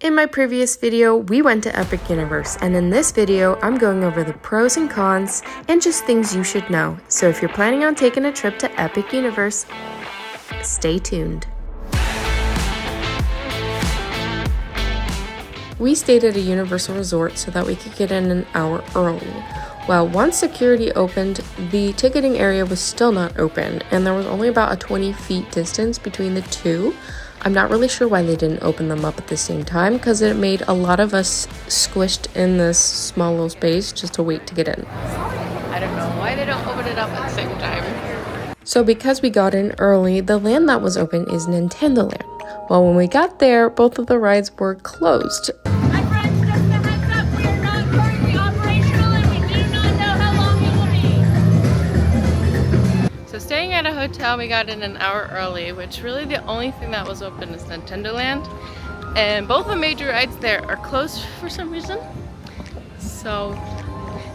In my previous video, we went to Epic Universe, and in this video, I'm going over the pros and cons and just things you should know. So if you're planning on taking a trip to Epic Universe, stay tuned. We stayed at a Universal Resort so that we could get in an hour early. Well, once security opened, the ticketing area was still not open, and there was only about a 20 feet distance between the two. I'm not really sure why they didn't open them up at the same time, because it made a lot of us squished in this small little space just to wait to get in. I don't know why they don't open it up at the same time. So because we got in early, the land that was open is Nintendo Land. Well, when we got there, both of the rides were closed. My friends, just a heads up, we are not currently operational and we do not know how long it will be. So staying at a hotel, we got in an hour early, which really the only thing that was open is Nintendo Land. And both the major rides there are closed for some reason. So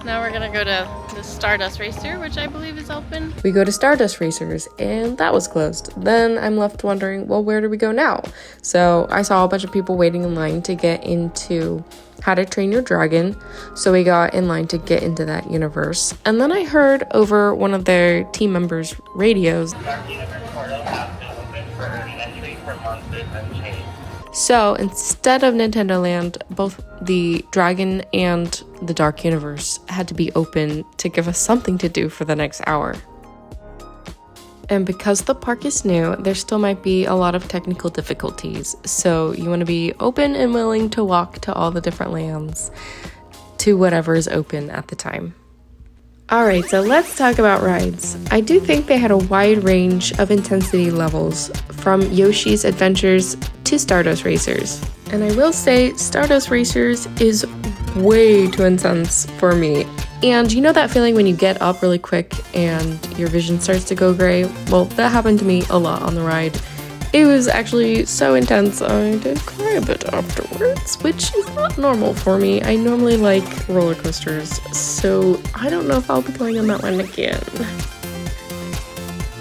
now we're gonna go to the Stardust Racer, which I believe is open. We go to Stardust Racers, and that was closed. Then I'm left wondering, well, where do we go now? So I saw a bunch of people waiting in line to get into How to Train Your Dragon. So we got in line to get into that universe. And then I heard over one of their team members' radios. So instead of Nintendo Land, both the Dragon and the Dark Universe had to be open to give us something to do for the next hour. And because the park is new, there still might be a lot of technical difficulties. So you want to be open and willing to walk to all the different lands, to whatever is open at the time. Alright, so let's talk about rides. I do think they had a wide range of intensity levels, from Yoshi's Adventures to Stardust Racers. And I will say, Stardust Racers is way too intense for me. And you know that feeling when you get up really quick and your vision starts to go gray? Well, that happened to me a lot on the ride. It was actually so intense, I did cry a bit afterwards, which is not normal for me. I normally like roller coasters, so I don't know if I'll be going on that one again.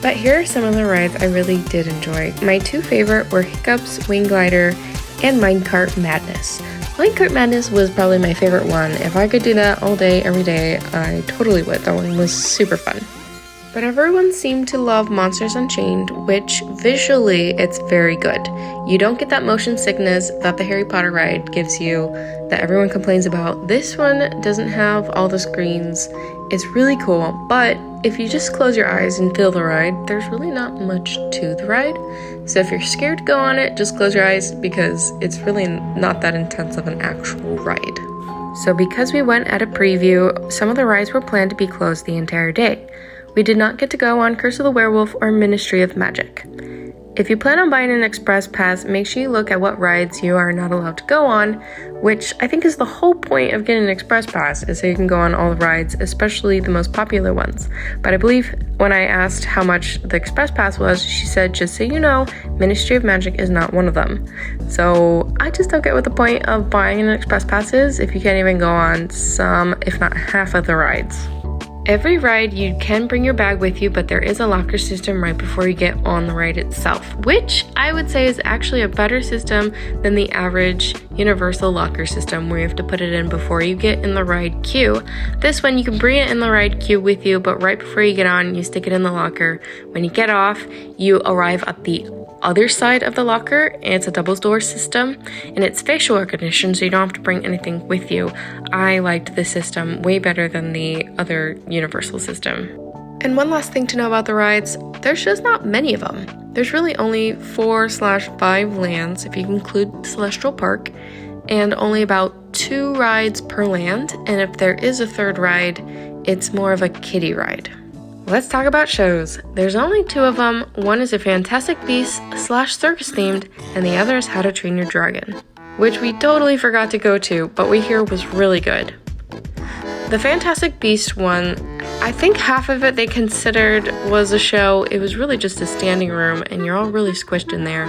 But here are some of the rides I really did enjoy. My two favorite were Hiccups, Wing Glider, and Minecart Madness. Minecart Madness was probably my favorite one. If I could do that all day, every day, I totally would. That one was super fun. But everyone seemed to love Monsters Unchained, which visually it's very good. You don't get that motion sickness that the Harry Potter ride gives you that everyone complains about. This one doesn't have all the screens. It's really cool, but if you just close your eyes and feel the ride, there's really not much to the ride. So if you're scared to go on it, just close your eyes because it's really not that intense of an actual ride. So because we went at a preview, some of the rides were planned to be closed the entire day. We did not get to go on Curse of the Werewolf or Ministry of Magic. If you plan on buying an express pass, make sure you look at what rides you are not allowed to go on, which I think is the whole point of getting an express pass, is so you can go on all the rides, especially the most popular ones. But I believe when I asked how much the express pass was, she said, just so you know, Ministry of Magic is not one of them. So I just don't get what the point of buying an express pass is if you can't even go on some, if not half of the rides. Every ride you can bring your bag with you, but there is a locker system right before you get on the ride itself, which I would say is actually a better system than the average Universal locker system where you have to put it in before you get in the ride queue. This one, you can bring it in the ride queue with you, but right before you get on, you stick it in the locker. When you get off, you arrive at the other side of the locker, and it's a double door system, and it's facial recognition, so you don't have to bring anything with you. I liked this system way better than the other Universal system. And one last thing to know about the rides, there's just not many of them. There's really only 4/5 lands if you include Celestial Park, and only about 2 rides per land, and if there is a third ride, it's more of a kiddie ride. Let's talk about shows. There's only 2 of them. One is a Fantastic Beasts / circus themed, and the other is How to Train Your Dragon, which we totally forgot to go to, but we hear was really good. The Fantastic Beasts one, I think half of it they considered was a show. It was really just a standing room, and you're all really squished in there.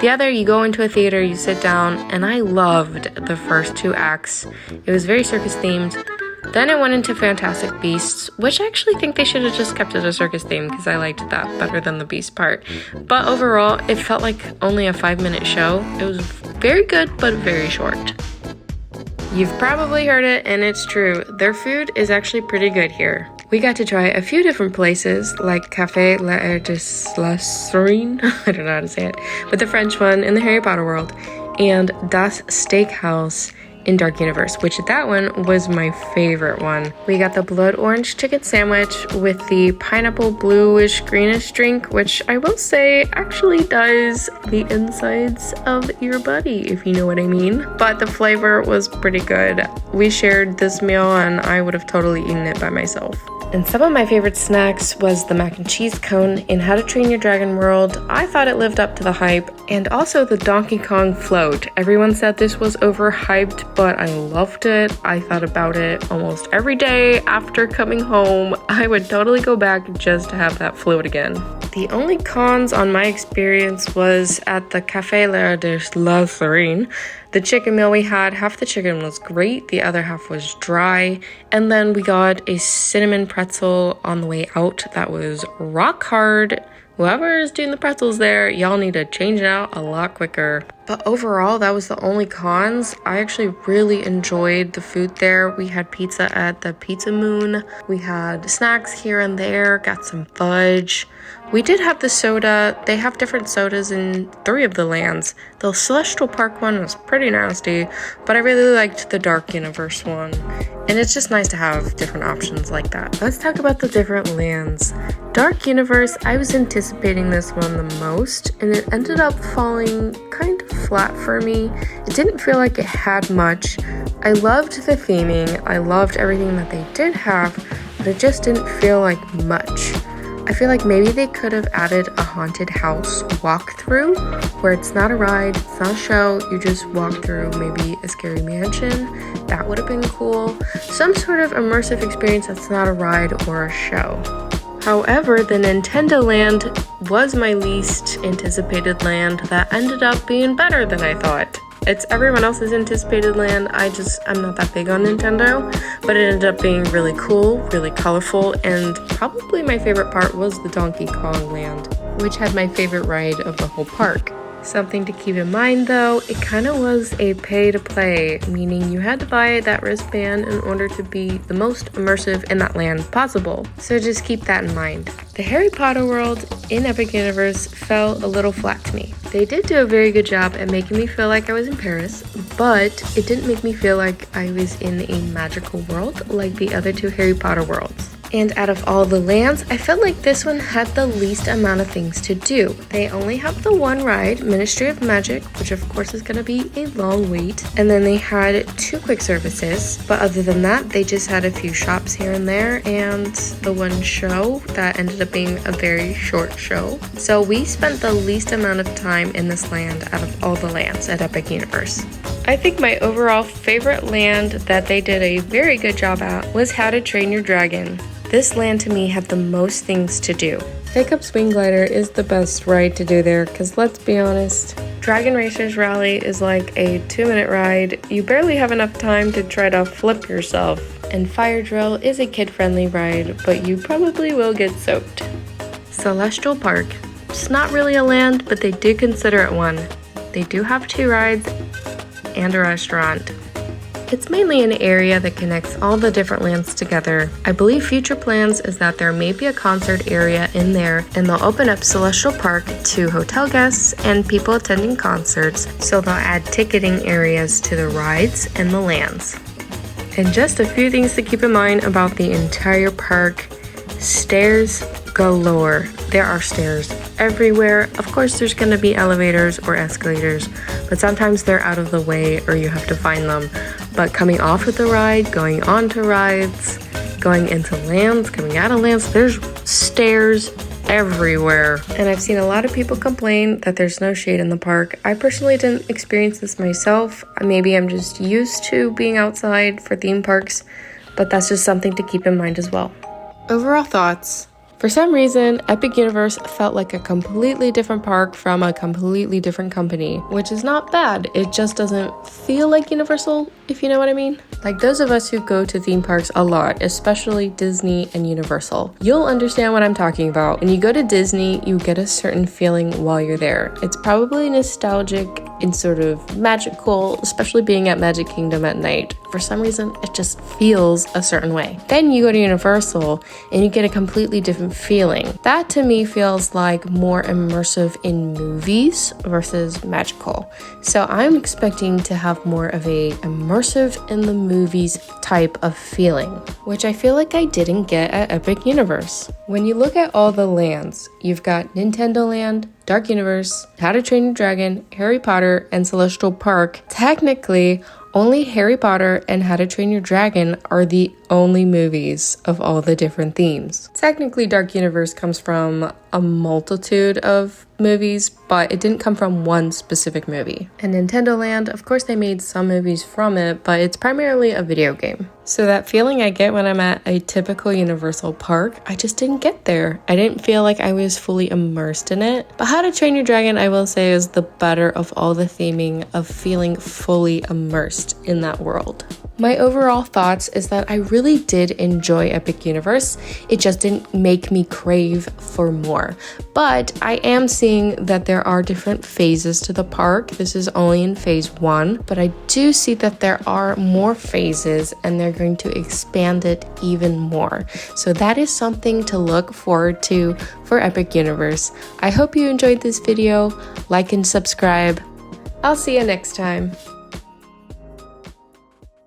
The other, you go into a theater, you sit down, and I loved the first 2 acts. It was very circus themed. Then it went into Fantastic Beasts, which I actually think they should have just kept it a circus theme because I liked that better than the Beast part. But overall, it felt like only a 5-minute show. It was very good, but very short. You've probably heard it, and it's true. Their food is actually pretty good here. We got to try a few different places, like Café La Serene, I don't know how to say it, but the French one in the Harry Potter world, and Das Steakhouse in Dark Universe, which that one was my favorite one. We got the blood orange chicken sandwich with the pineapple bluish greenish drink, which I will say actually does the insides of your body, if you know what I mean. But the flavor was pretty good. We shared this meal and I would have totally eaten it by myself. And some of my favorite snacks was the mac and cheese cone in How to Train Your Dragon World. I thought it lived up to the hype. And also the Donkey Kong float. Everyone said this was overhyped, but I loved it. I thought about it almost every day after coming home. I would totally go back just to have that float again. The only cons on my experience was at the Café La Serene. The chicken meal we had, half the chicken was great, the other half was dry, and then we got a cinnamon pretzel on the way out that was rock hard. Whoever is doing the pretzels there, y'all need to change it out a lot quicker. But overall, that was the only cons. I actually really enjoyed the food there. We had pizza at the Pizza Moon. We had snacks here and there, got some fudge. We did have the soda. They have different sodas in 3 of the lands. The Celestial Park one was pretty nasty, but I really liked the Dark Universe one. And it's just nice to have different options like that. Let's talk about the different lands. Dark Universe, I was anticipating this one the most, and it ended up falling kind of flat for me. It didn't feel like it had much. I loved the theming. I loved everything that they did have, but it just didn't feel like much. I feel like maybe they could have added a haunted house walkthrough where it's not a ride, it's not a show, you just walk through maybe a scary mansion. That would have been cool. Some sort of immersive experience that's not a ride or a show. However, the Nintendo Land was my least anticipated land that ended up being better than I thought. It's everyone else's anticipated land. I'm not that big on Nintendo, but it ended up being really cool, really colorful, and probably my favorite part was the Donkey Kong Land, which had my favorite ride of the whole park. Something to keep in mind though, it kind of was a pay to play, meaning you had to buy that wristband in order to be the most immersive in that land possible. So just keep that in mind. The Harry Potter world in Epic Universe fell a little flat to me. They did do a very good job at making me feel like I was in Paris, but it didn't make me feel like I was in a magical world like the other 2 Harry Potter worlds. And out of all the lands, I felt like this one had the least amount of things to do. They only have the one ride, Ministry of Magic, which of course is going to be a long wait. And then they had 2 quick services. But other than that, they just had a few shops here and there and the one show that ended up being a very short show. So we spent the least amount of time in this land out of all the lands at Epic Universe. I think my overall favorite land that they did a very good job at was How to Train Your Dragon. This land to me had the most things to do. Hiccup's Wing Glider is the best ride to do there because let's be honest, Dragon Racers Rally is like a 2-minute ride. You barely have enough time to try to flip yourself. And Fire Drill is a kid-friendly ride, but you probably will get soaked. Celestial Park. It's not really a land, but they do consider it one. They do have 2 rides and a restaurant. It's mainly an area that connects all the different lands together. I believe future plans is that there may be a concert area in there and they'll open up Celestial Park to hotel guests and people attending concerts, so they'll add ticketing areas to the rides and the lands. And just a few things to keep in mind about the entire park. Stairs galore. There are stairs everywhere. Of course, there's going to be elevators or escalators, but sometimes they're out of the way or you have to find them. But coming off of the ride, going onto rides, going into lands, coming out of lands, there's stairs everywhere. And I've seen a lot of people complain that there's no shade in the park. I personally didn't experience this myself. Maybe I'm just used to being outside for theme parks, but that's just something to keep in mind as well. Overall thoughts. For some reason, Epic Universe felt like a completely different park from a completely different company, which is not bad. It just doesn't feel like Universal if you know what I mean. Like those of us who go to theme parks a lot, especially Disney and Universal, you'll understand what I'm talking about. When you go to Disney, you get a certain feeling while you're there. It's probably nostalgic and sort of magical, especially being at Magic Kingdom at night. For some reason, it just feels a certain way. Then you go to Universal and you get a completely different feeling. That to me feels like more immersive in movies versus magical. So I'm expecting to have more of a immersive in the movies type of feeling, which I feel like I didn't get at Epic Universe. When you look at all the lands, you've got Nintendo Land, Dark Universe, How to Train Your Dragon, Harry Potter, and Celestial Park. Technically, only Harry Potter and How to Train Your Dragon are the only movies of all the different themes. Technically, Dark Universe comes from a multitude of movies, but it didn't come from one specific movie. And Nintendo Land, of course they made some movies from it, but it's primarily a video game. So that feeling I get when I'm at a typical Universal park, I just didn't get there. I didn't feel like I was fully immersed in it. But How to Train Your Dragon, I will say, is the better of all the theming of feeling fully immersed in that world. My overall thoughts is that I really did enjoy Epic Universe. It just didn't make me crave for more. But I am seeing that there are different phases to the park. This is only in phase 1, but I do see that there are more phases and they're going to expand it even more. So that is something to look forward to for Epic Universe. I hope you enjoyed this video. Like and subscribe. I'll see you next time.